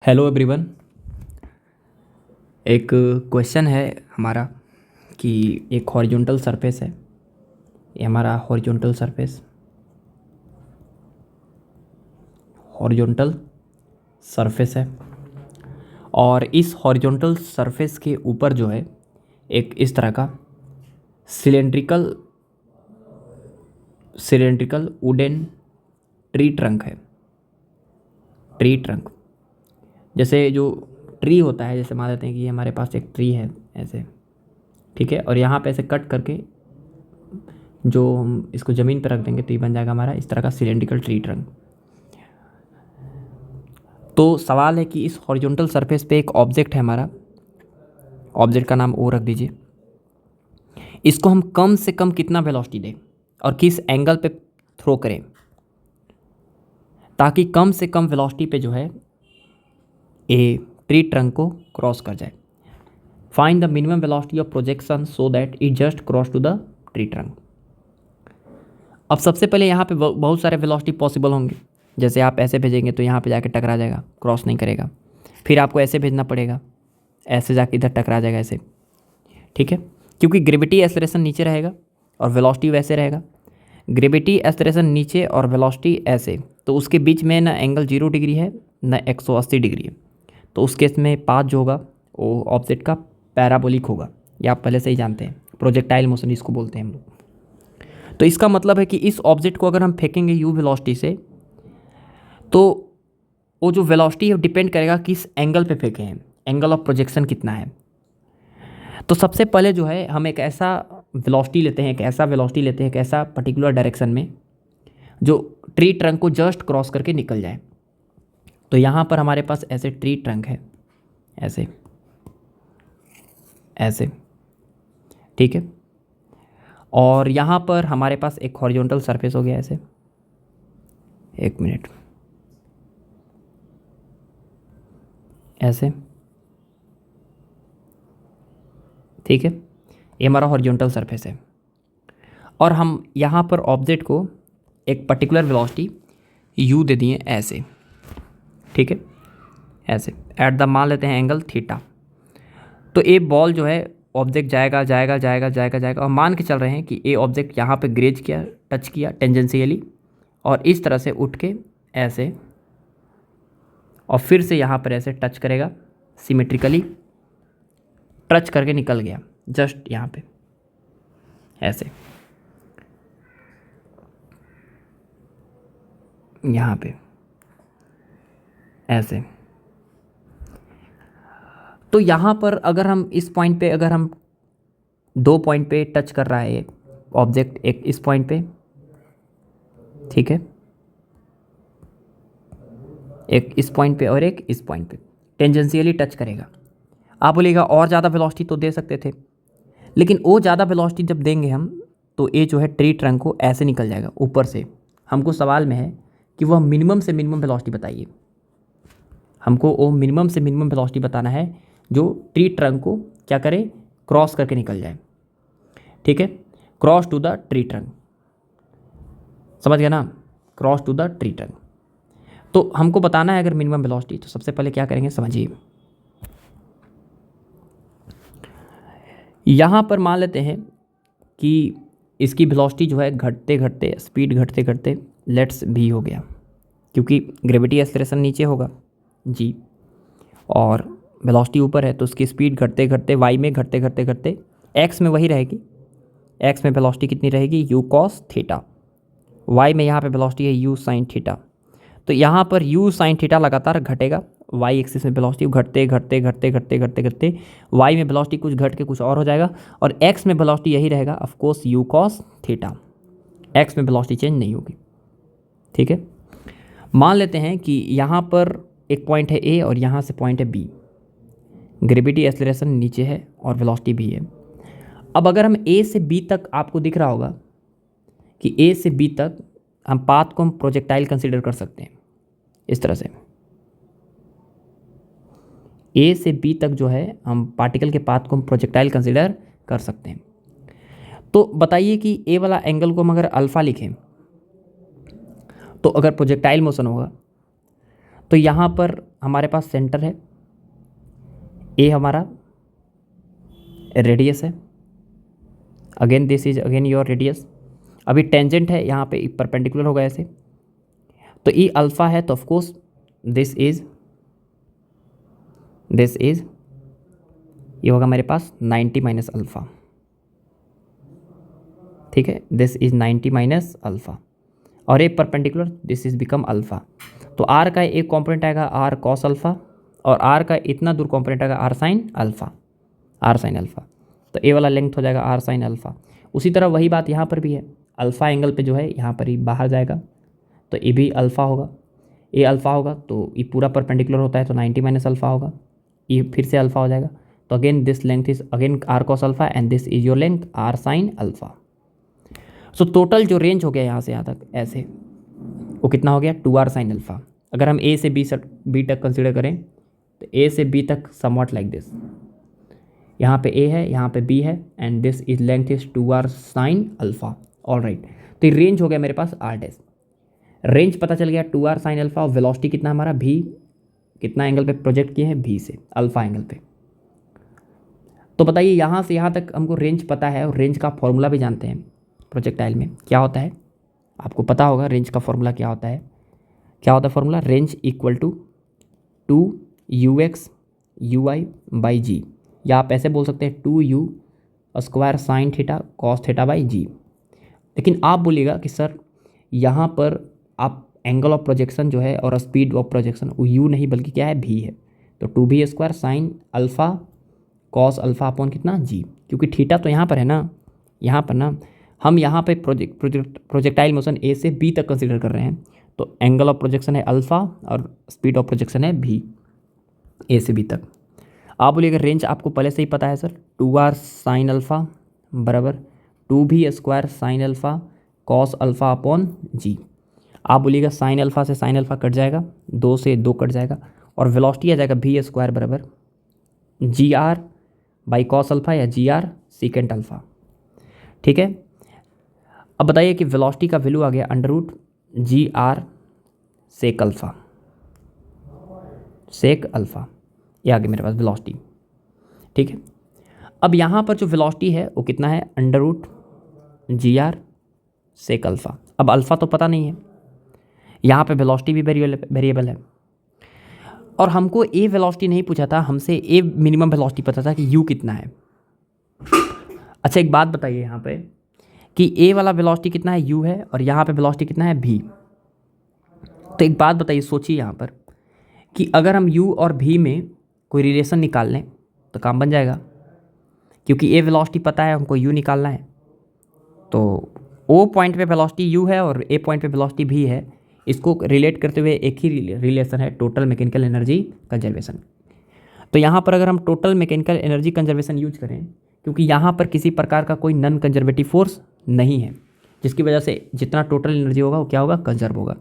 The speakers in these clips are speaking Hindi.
Hello everyone. एक क्वेश्चन है हमारा कि एक हॉरिजॉन्टल सरफेस है। ये हमारा हॉरिजॉन्टल सरफेस है और इस हॉरिजॉन्टल सरफेस के ऊपर जो है एक इस तरह का cylindrical cylindrical wooden tree trunk है। ट्री ट्रंक जैसे जो ट्री होता है, जैसे मान लेते हैं कि हमारे पास एक ट्री है ऐसे, ठीक है, और यहाँ पे ऐसे कट करके जो हम इसको ज़मीन पर रख देंगे तो ये बन जाएगा हमारा इस तरह का सिलेंड्रिकल ट्री ट्रंक। तो सवाल है कि इस हॉरिजॉन्टल सरफेस पे एक ऑब्जेक्ट है हमारा, ऑब्जेक्ट का नाम ओ रख दीजिए। इसको हम कम से कम कितना वेलोसिटी दें और किस एंगल पे थ्रो करें ताकि कम से कम वेलोसिटी पे जो है ए ट्री ट्रंक को क्रॉस कर जाए। Find the minimum velocity of projection so that it just cross to the tree trunk. अब सबसे पहले यहाँ पे बहुत सारे वेलोसिटी पॉसिबल होंगे। जैसे आप ऐसे भेजेंगे तो यहाँ पे जाके टकरा जाएगा, क्रॉस नहीं करेगा। फिर आपको ऐसे भेजना पड़ेगा, ऐसे जाके इधर टकरा जाएगा ऐसे, ठीक है, क्योंकि ग्रेविटी एक्सेलरेशन नीचे रहेगा और वेलोसिटी वैसे रहेगा। ग्रेविटी एक्सेलरेशन नीचे और वेलोसिटी ऐसे, तो उसके बीच में ना एंगल 0 डिग्री है ना 180 डिग्री है। तो उस केस में पाथ जो होगा वो ऑब्जेक्ट का पैराबोलिक होगा। ये आप पहले से ही जानते हैं, प्रोजेक्टाइल मोशन इसको बोलते हैं हम लोग। तो इसका मतलब है कि इस ऑब्जेक्ट को अगर हम फेंकेंगे यू वेलोसिटी से, तो वो जो वेलोसिटी है डिपेंड करेगा किस एंगल पे फेंके हैं, एंगल ऑफ प्रोजेक्शन कितना है। तो सबसे पहले जो है हम एक ऐसा वेलोसिटी लेते हैं, एक ऐसा पर्टिकुलर डायरेक्शन में जो ट्री ट्रंक को जस्ट क्रॉस करके निकल जाए। तो यहाँ पर हमारे पास ऐसे ट्री ट्रंक है, ऐसे ऐसे, ठीक है, और यहाँ पर हमारे पास एक हॉरिजॉन्टल सरफेस हो गया ऐसे। एक मिनट, ऐसे, ठीक है, ये हमारा हॉरिजॉन्टल सरफेस है और हम यहाँ पर ऑब्जेक्ट को एक पर्टिकुलर वेलोसिटी u दे दिए ऐसे, ठीक है, ऐसे एट द मान लेते हैं एंगल थीटा। तो ए बॉल जो है ऑब्जेक्ट जाएगा जाएगा जाएगा जाएगा जाएगा और मान के चल रहे हैं कि ए ऑब्जेक्ट यहाँ पे ग्रेज किया, टच किया टेंजेंशियली और इस तरह से उठ के ऐसे और फिर से यहाँ पर ऐसे टच करेगा, सिमेट्रिकली टच करके निकल गया जस्ट यहाँ पे ऐसे, यहाँ पे ऐसे। तो यहाँ पर अगर हम इस पॉइंट पे, अगर हम 2 पॉइंट पे टच कर रहा है एक ऑब्जेक्ट, एक इस पॉइंट पे, ठीक है, एक इस पॉइंट पे और एक इस पॉइंट पे टेंजेंशियली टच करेगा। आप बोलिएगा और ज़्यादा वेलोसिटी तो दे सकते थे, लेकिन वो ज़्यादा वेलोसिटी जब देंगे हम तो ये जो है ट्री ट्रंक को ऐसे निकल जाएगा ऊपर से। हमको सवाल में है कि वह मिनिमम से मिनिमम वेलोसिटी बताइए। हमको वो मिनिमम से मिनिमम वेलोसिटी बताना है जो ट्री ट्रंक को क्या करे, क्रॉस करके निकल जाए, ठीक है, cross to the tree trunk. समझ गया ना, cross to the tree trunk. तो हमको बताना है अगर मिनिमम वेलोसिटी, तो सबसे पहले क्या करेंगे समझिए। यहाँ पर मान लेते हैं कि इसकी वेलोसिटी जो है घटते घटते, स्पीड घटते घटते लेट्स भी हो गया, क्योंकि ग्रेविटी एक्सेलरेशन नीचे होगा जी और वेलोसिटी ऊपर है, तो उसकी स्पीड घटते घटते वाई में घटते घटते घटते एक्स में वही रहेगी। एक्स में वेलोसिटी कितनी रहेगी, यू कॉस थीटा। वाई में यहाँ पे वेलोसिटी है यू साइन थीटा। तो यहाँ पर यू साइन थीटा लगातार घटेगा, वाई एक्सिस में वेलोसिटी घटते घटते घटते घटते घटते घटते वाई में वेलोसिटी कुछ घट के कुछ और हो जाएगा और एक्स में वेलोसिटी यही रहेगा of course you cos theta. X में वेलोसिटी चेंज नहीं होगी, ठीक है। मान लेते हैं कि यहाँ पर एक पॉइंट है ए और यहाँ से पॉइंट है बी, ग्रेविटी एक्सेलरेशन नीचे है और वेलोसिटी भी है। अब अगर हम ए से बी तक, आपको दिख रहा होगा कि ए से बी तक हम पाथ को हम प्रोजेक्टाइल कंसीडर कर सकते हैं इस तरह से। ए से बी तक जो है हम पार्टिकल के पाथ को हम प्रोजेक्टाइल कंसीडर कर सकते हैं। तो बताइए कि ए वाला एंगल को हम अगर अल्फ़ा लिखें तो अगर प्रोजेक्टाइल मोशन होगा तो यहाँ पर हमारे पास सेंटर है, ए हमारा रेडियस है, again this is again your radius. अभी टेंजेंट है, यहाँ पे परपेंडिकुलर होगा ऐसे, तो ई अल्फ़ा है तो ऑफकोर्स दिस इज ये होगा मेरे पास 90 माइनस अल्फ़ा, ठीक है, दिस इज 90 माइनस अल्फ़ा, और A perpendicular this is become alpha. तो आर का एक कॉम्पोनेंट आएगा आर कॉस अल्फ़ा, और आर का इतना दूर कॉम्पोनेंट आएगा R sine alpha, R sine alpha. तो ए वाला लेंथ हो जाएगा आर साइन अल्फ़ा। उसी तरह वही बात यहाँ पर भी है, अल्फ़ा एंगल पे जो है यहाँ पर ही बाहर जाएगा, तो ए भी अल्फ़ा होगा, ए अल्फ़ा होगा तो ये पूरा परपेंडिकुलर होता है तो 90 माइनस अल्फ़ा होगा, ये फिर से अल्फ़ा हो जाएगा। तो again this length is again r cos alpha and this is your length r sine alpha. So total जो रेंज हो गया यहाँ से यहाँ तक ऐसे, वो कितना हो गया 2r साइन अल्फ़ा। अगर हम ए से बी तक कंसिडर करें तो ए से बी तक समवट लाइक दिस, यहाँ पे ए है, यहाँ पे बी है, and this is length is 2r sine alpha. All right, तो ये रेंज हो गया मेरे पास r डैश। रेंज पता चल गया 2r साइन अल्फ़ा, और वेलोसिटी कितना हमारा v कितना एंगल पे प्रोजेक्ट किए हैं, v से अल्फ़ा एंगल पे। तो बताइए यहाँ से यहाँ तक हमको रेंज पता है, और रेंज का फॉर्मूला भी जानते हैं प्रोजेक्टाइल में क्या होता है, आपको पता होगा रेंज का फॉर्मूला क्या होता है। क्या होता है formula, range equal to 2ux ui by G, या आप ऐसे बोल सकते हैं 2u square sine theta cos theta by G. लेकिन आप बोलिएगा कि सर यहाँ पर आप एंगल ऑफ प्रोजेक्शन जो है और स्पीड ऑफ प्रोजेक्शन वो u नहीं बल्कि क्या है v है, तो 2v square sine alpha cos alpha upon कितना g, क्योंकि थीटा तो यहाँ पर है ना, यहाँ पर ना हम यहाँ पे प्रोजेक्टाइल मोशन ए से बी तक कंसीडर कर रहे हैं, तो एंगल ऑफ प्रोजेक्शन है अल्फ़ा और स्पीड ऑफ प्रोजेक्शन है v, ए से बी तक। आप बोलिएगा रेंज आपको पहले से ही पता है सर, 2r साइन अल्फ़ा बराबर 2v square sine alpha cos alpha upon G. आप बोलिएगा साइन अल्फ़ा से साइन अल्फ़ा कट जाएगा, 2 से 2 कट जाएगा, और वेलोसिटी आ जाएगा v स्क्वायर बराबर जी आर बाई कॉस अल्फ़ा या जी आर सीकेंट अल्फ़ा, ठीक है। अब बताइए कि वेलोसिटी का वैल्यू आ गया under root g r sec alpha, sec alpha, ये आ गया मेरे पास वेलोसिटी, ठीक है। अब यहाँ पर जो वेलोसिटी है वो कितना है, under root g r sec alpha. अब अल्फ़ा तो पता नहीं है, यहाँ पे वेलोसिटी भी वेरिएबल है, और हमको ए वेलोसिटी नहीं पूछा था, हमसे ए मिनिमम वेलोसिटी पता था कि यू कितना है। अच्छा एक बात बताइए यहाँ पे कि ए वाला वेलोसिटी कितना है, यू है, और यहाँ पे वेलोसिटी कितना है, v। तो एक बात बताइए, सोचिए यहाँ पर कि अगर हम u और v में कोई रिलेशन निकाल लें तो काम बन जाएगा, क्योंकि ए वेलोसिटी पता है, हमको u निकालना है। तो ओ पॉइंट पे वेलोसिटी u है और ए पॉइंट पे वेलोसिटी v है, इसको रिलेट करते हुए एक ही रिलेशन है, टोटल मैकेनिकल एनर्जी कंजर्वेशन। तो यहाँ पर अगर हम total mechanical energy conservation use करें, क्योंकि यहाँ पर किसी प्रकार का कोई नॉन कंजर्वेटिव फोर्स नहीं है, जिसकी वजह से जितना टोटल एनर्जी होगा वो क्या होगा, कंजर्व होगा।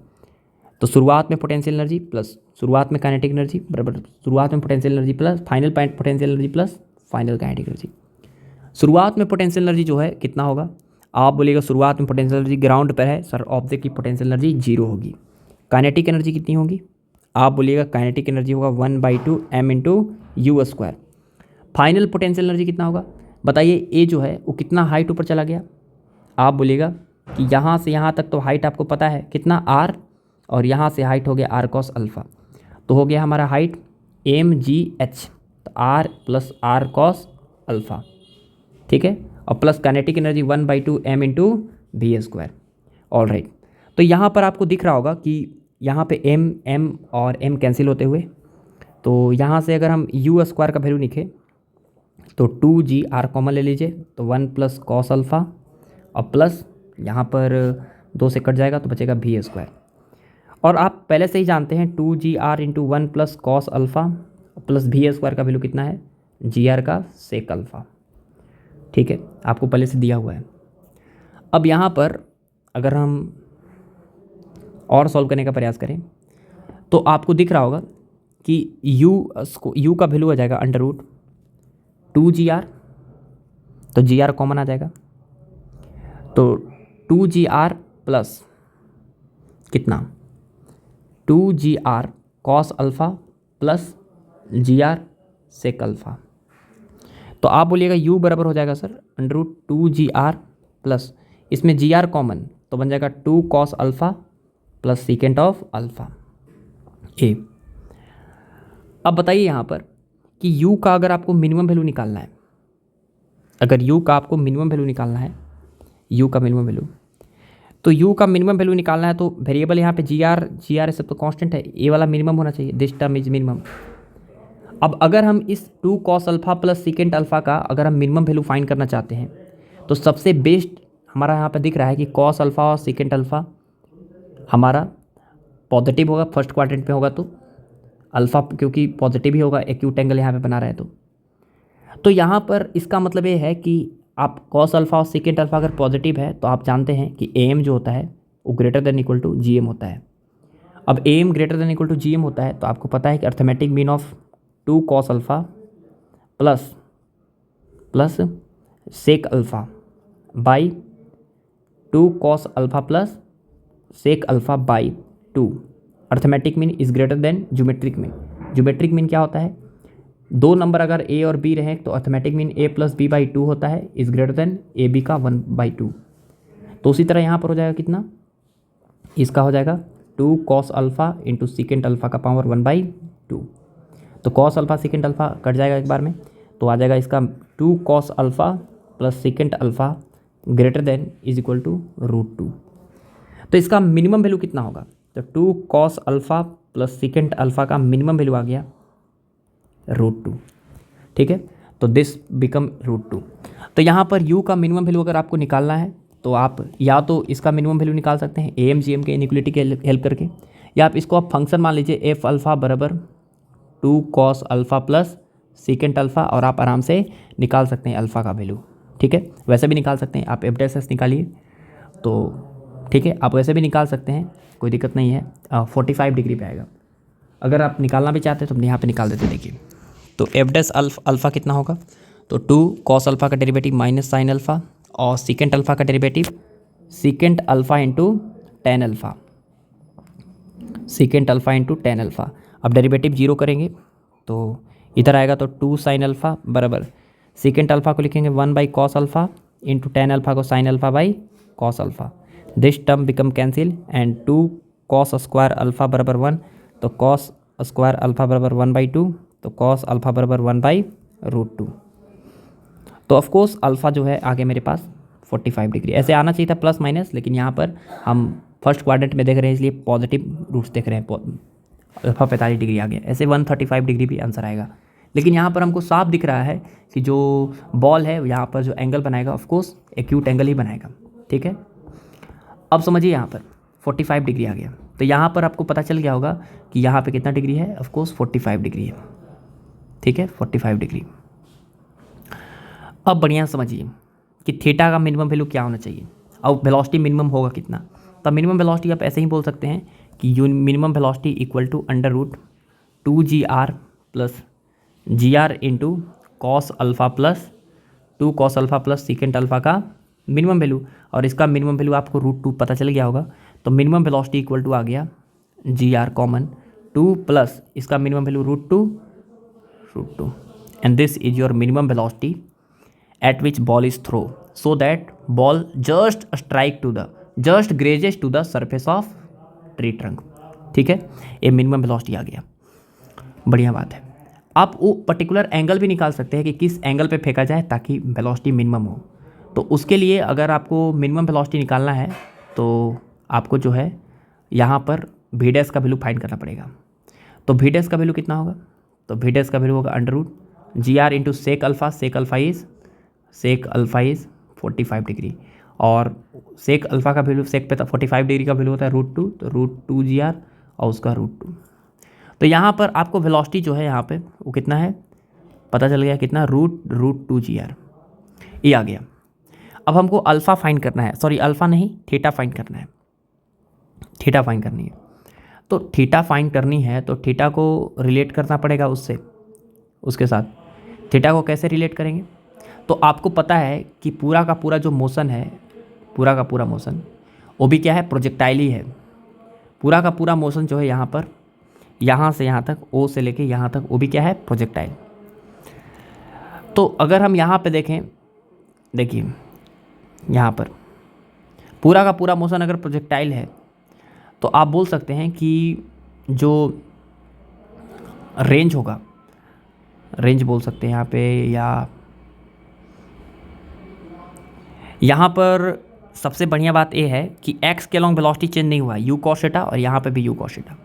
तो शुरुआत में पोटेंशियल एनर्जी प्लस शुरुआत में काइनेटिक एनर्जी बराबर शुरुआत में potential energy plus final potential energy plus final kinetic energy. शुरुआत में पोटेंशियल एनर्जी जो है कितना होगा, आप बोलिएगा शुरुआत में पोटेंशियल एनर्जी ग्राउंड पर है सर, ऑब्जेक्ट की पोटेंशियल एनर्जी 0 होगी। काइनेटिक एनर्जी कितनी होगी, आप बोलिएगा काइनेटिक एनर्जी होगा 1/2 m into you square. Final potential energy कितना होगा, बताइए ए जो है वो कितना हाइट ऊपर चला गया, आप बोलिएगा कि यहाँ से यहाँ तक तो हाइट आपको पता है कितना r, और यहाँ से हाइट हो गया r कॉस अल्फ़ा, तो हो गया हमारा हाइट mgh, तो r plus r cos alpha, ठीक है, और plus kinetic energy 1/2 m into v square. All right, तो यहाँ पर आपको दिख रहा होगा कि यहाँ पे m और m कैंसिल होते हुए, तो यहाँ से अगर हम u स्क्वायर का वैल्यू लिखें तो 2gr कॉमन ले लीजिए, तो 1 प्लस कॉस अल्फ़ा, और प्लस यहाँ पर 2 से कट जाएगा तो बचेगा वी स्क्वायर। और आप पहले से ही जानते हैं 2gr into 1 plus cos alpha plus v square का वैल्यू कितना है, gr का सेक अल्फ़ा, ठीक है, आपको पहले से दिया हुआ है। अब यहाँ पर अगर हम और सॉल्व करने का प्रयास करें तो आपको दिख रहा होगा कि u का वैल्यू आ जाएगा अंडर रूट 2gr, तो gr कॉमन आ जाएगा, तो 2gr प्लस कितना 2gr cos alpha plus g r sec alpha. तो आप बोलिएगा u बराबर हो जाएगा सर √2 GR प्लस इसमें GR कॉमन तो बन जाएगा 2 cos alpha plus secant of alpha ए। अब बताइए यहाँ पर कि u का अगर आपको मिनिमम वैल्यू निकालना है, अगर u का आपको मिनिमम वैल्यू निकालना है, u का मिनिमम वैल्यू, तो u का मिनिमम वैल्यू निकालना है तो वेरिएबल यहाँ पे जी आर सब तो कांस्टेंट है, ए वाला मिनिमम होना चाहिए, दिस टर्म इज मिनिमम। अब अगर हम इस 2 cos alpha plus secant alpha का अगर हम मिनिमम वैल्यू फाइंड करना चाहते हैं तो सबसे बेस्ट हमारा यहाँ पे दिख रहा है कि कॉस अल्फ़ा और सीकेंट अल्फ़ा हमारा पॉजिटिव होगा, फर्स्ट क्वाड्रेंट में होगा तो अल्फ़ा क्योंकि पॉजिटिव ही होगा, एक्यूट एंगल यहाँ पे बना रहे हैं तो यहाँ पर इसका मतलब ये है कि आप कॉस अल्फ़ा और सीकेंट अल्फ़ा अगर पॉजिटिव है तो आप जानते हैं कि ए एम जो होता है वो greater than equal to G M होता है। अब A M greater than equal to G M होता है तो आपको पता है कि arithmetic mean of 2 cos alpha plus sec alpha by 2 cos alpha plus sec alpha by 2, arithmetic mean is greater than geometric mean. Geometric mean क्या होता है, दो नंबर अगर ए और बी रहे तो arithmetic mean a plus b by 2 होता है, is greater than a b का 1/2। तो उसी तरह यहाँ पर हो जाएगा कितना, इसका हो जाएगा 2 cos alpha into secant alpha का पावर 1/2। तो cos alpha secant alpha cut जाएगा एक बार में तो आ जाएगा इसका 2 cos alpha plus secant alpha greater than is equal to √2। तो इसका मिनिमम वैल्यू कितना होगा, तो 2 cos alpha plus secant alpha का मिनिमम वैल्यू आ गया √2। ठीक है, तो दिस बिकम √2। तो यहाँ पर u का मिनिमम वैल्यू अगर आपको निकालना है तो आप या तो इसका मिनिमम वैल्यू निकाल सकते हैं एम जी एम के इनइक्वलिटी के हेल्प करके, या आप इसको आप फंक्शन मान लीजिए एफ अल्फ़ा बराबर 2 cos alpha plus secant alpha और आप आराम से निकाल सकते हैं अल्फ़ा का वैल्यू। ठीक है, वैसे भी निकाल सकते हैं आप, एफ डेस एस निकालिए तो ठीक है, आप वैसे भी निकाल सकते हैं, कोई दिक्कत नहीं है। 45 डिग्री पे आएगा, अगर आप निकालना भी चाहते हैं तो यहाँ पे निकाल देते। देखिए तो एफ डेस अल्फ़ा कितना होगा, तो 2 कॉस अल्फ़ा का डेरिवेटिव माइनस साइन अल्फ़ा और सीकेंट अल्फ़ा का derivative secant alpha into tan alpha, secant alpha into tan alpha. अब डेरिवेटिव जीरो करेंगे तो इधर आएगा तो 2 साइन अल्फ़ा बराबर सीकेंट अल्फ़ा को लिखेंगे 1 by cos alpha into tan alpha को sine alpha by cos alpha, this term become cancel and 2 cos square alpha बराबर 1, तो कॉस स्क्वायर अल्फ़ा बराबर 1/2, तो कॉस अल्फ़ा बराबर 1/√2। तो ऑफकोर्स अल्फ़ा जो है आगे मेरे पास 45 डिग्री, ऐसे आना चाहिए था प्लस माइनस, लेकिन यहाँ पर हम फर्स्ट क्वाड्रेंट में देख रहे हैं इसलिए पॉजिटिव रूट्स देख रहे हैं, अल्फ़ा 45 डिग्री आ गया, ऐसे 135 डिग्री भी आंसर आएगा। लेकिन यहाँ पर हमको साफ दिख रहा है कि जो बॉल है यहाँ पर जो एंगल बनाएगा ऑफकोर्स एक्यूट एंगल ही बनाएगा। ठीक है, अब समझिए यहाँ पर 45 डिग्री आ गया, तो यहाँ पर आपको पता चल गया होगा कि यहाँ पे कितना डिग्री है, ऑफकोर्स 45 डिग्री है। ठीक है, 45 डिग्री। अब बढ़िया समझिए कि थीटा का मिनिमम वैल्यू क्या होना चाहिए और वेलोसिटी मिनिमम होगा कितना। तो मिनिमम वेलोसिटी आप ऐसे ही बोल सकते हैं कि minimum velocity equal to √2GR plus GR into cos alpha plus 2 cos alpha plus secant alpha का मिनिमम वैल्यू, और इसका मिनिमम वैल्यू आपको √2 पता चल गया होगा। तो मिनिमम वेलोसिटी इक्वल टू आ गया GR कॉमन 2 प्लस इसका minimum value √2 and this is your minimum velocity at which ball is throw so that ball just grazes to the surface of tree trunk। ठीक है, ये मिनिमम वेलोसिटी आ गया, बढ़िया बात है। आप वो पर्टिकुलर एंगल भी निकाल सकते हैं कि किस एंगल पे फेंका जाए ताकि वेलोसिटी मिनिमम हो। तो उसके लिए अगर आपको मिनिमम वेलोसिटी निकालना है तो आपको जो है यहाँ पर वी डैश का वैल्यू फाइंड करना पड़ेगा। तो वी डैश का वैल्यू कितना होगा, तो वी डैश का वैल्यू होगा √GR into sec alpha, sec alpha is 45 degree, और सेक अल्फ़ा का वैल्यू सेक पे 45 डिग्री का वैल्यू होता है √2, तो √2GR और उसका √2। तो यहाँ पर आपको वेलोसिटी जो है यहाँ पे वो कितना है पता चल गया, कितना √2GR ये आ गया। अब हमको अल्फ़ा फाइंड करना है, सॉरी अल्फ़ा नहीं थीटा फाइंड करना है, थीटा फाइंड करनी है। तो थीटा फाइंड करनी है तो थीटा को रिलेट करना पड़ेगा उसके साथ। थीटा को कैसे रिलेट करेंगे, तो आपको पता है कि पूरा का पूरा जो मोशन है, पूरा का पूरा मोशन वो भी क्या है, प्रोजेक्टाइल ही है। पूरा का पूरा मोशन जो है यहाँ पर यहाँ से यहाँ तक, ओ से लेके यहाँ तक, वो भी क्या है, प्रोजेक्टाइल। तो अगर हम यहाँ पे देखें, देखिए यहाँ पर पूरा का पूरा मोशन अगर प्रोजेक्टाइल है तो आप बोल सकते हैं कि जो रेंज होगा, रेंज बोल सकते हैं यहाँ पे, या यहाँ पर सबसे बढ़िया बात ये है कि एक्स के अलॉन्ग वेलोसिटी चेंज नहीं हुआ, यू कॉस थीटा, और यहाँ पे भी यू कॉस थीटा।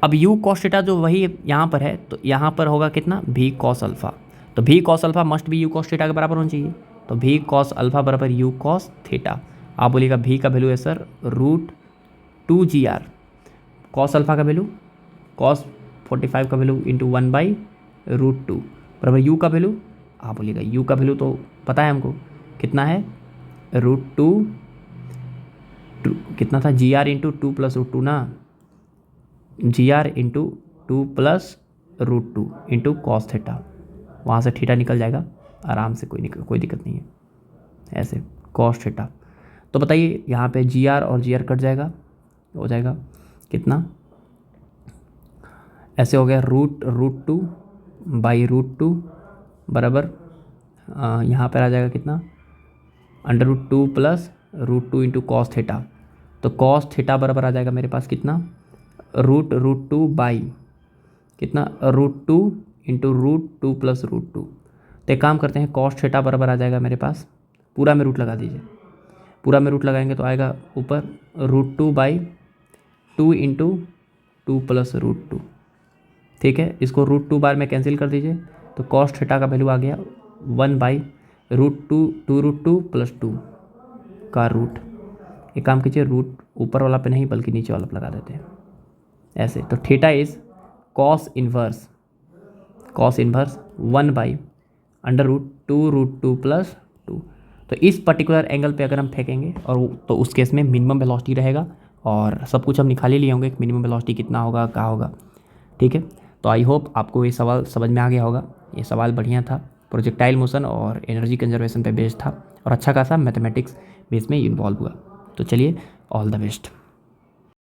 अब यू कॉस थीटा जो वही यहाँ पर है, तो यहाँ पर होगा कितना, भी कॉस अल्फ़ा। तो भी कॉस अल्फ़ा मस्ट भी यू कॉस थीटा के बराबर होना चाहिए। तो भी कॉस अल्फ़ा बराबर यू कॉस थीटा। आप बोलिएगा भी का वैल्यू है सर √2 GR, कॉस अल्फ़ा का वैल्यू कॉस 45 का वैल्यू इंटू 1/√2 बराबर यू का वैल्यू, आप बोलिएगा यू का वैल्यू तो पता है हमको कितना है, √2 कितना था, GR इंटू 2 + √2 ना, GR into 2 + √2 into cos theta. वहाँ से थीटा निकल जाएगा आराम से, कोई दिक्कत नहीं है, ऐसे कॉस थीटा। तो बताइए यहाँ पे GR और GR कट जाएगा, हो जाएगा कितना, ऐसे हो गया √2 बाई √2 बराबर यहाँ पर आ जाएगा कितना, √2 + √2 इंटू कॉस थीटा। तो कॉस थीटा बराबर आ जाएगा मेरे पास कितना, √2 बाई कितना, √2 इंटू √2 + √2। तो एक काम करते हैं, कॉस थीटा बराबर आ जाएगा मेरे पास, पूरा में रूट लगा दीजिए, पूरा में रूट लगाएंगे तो आएगा ऊपर √2/2 इंटू 2 + √2। ठीक है, इसको √2 बार में कैंसिल कर दीजिए, तो कॉस थीटा का वैल्यू आ गया 1/√2 2√2 + 2 का रूट। एक काम कीजिए, रूट ऊपर वाला पे नहीं बल्कि नीचे वाला पे लगा देते हैं ऐसे। तो थीटा इज़ कॉस इन्वर्स 1/√2√2 + 2। तो इस पर्टिकुलर एंगल पे अगर हम फेंकेंगे और तो उस केस में मिनिमम वेलोसिटी रहेगा, और सब कुछ हम निकाल ही लिए होंगे कि मिनिमम वेलोसिटी कितना होगा, क्या होगा। ठीक है, तो आई होप आपको ये सवाल समझ में आ गया होगा। ये सवाल बढ़िया था, प्रोजेक्टाइल मोशन और एनर्जी कंजर्वेशन पे बेस्ड था, और अच्छा खासा मैथमेटिक्स बेस में इन्वॉल्व हुआ। तो चलिए, ऑल द बेस्ट।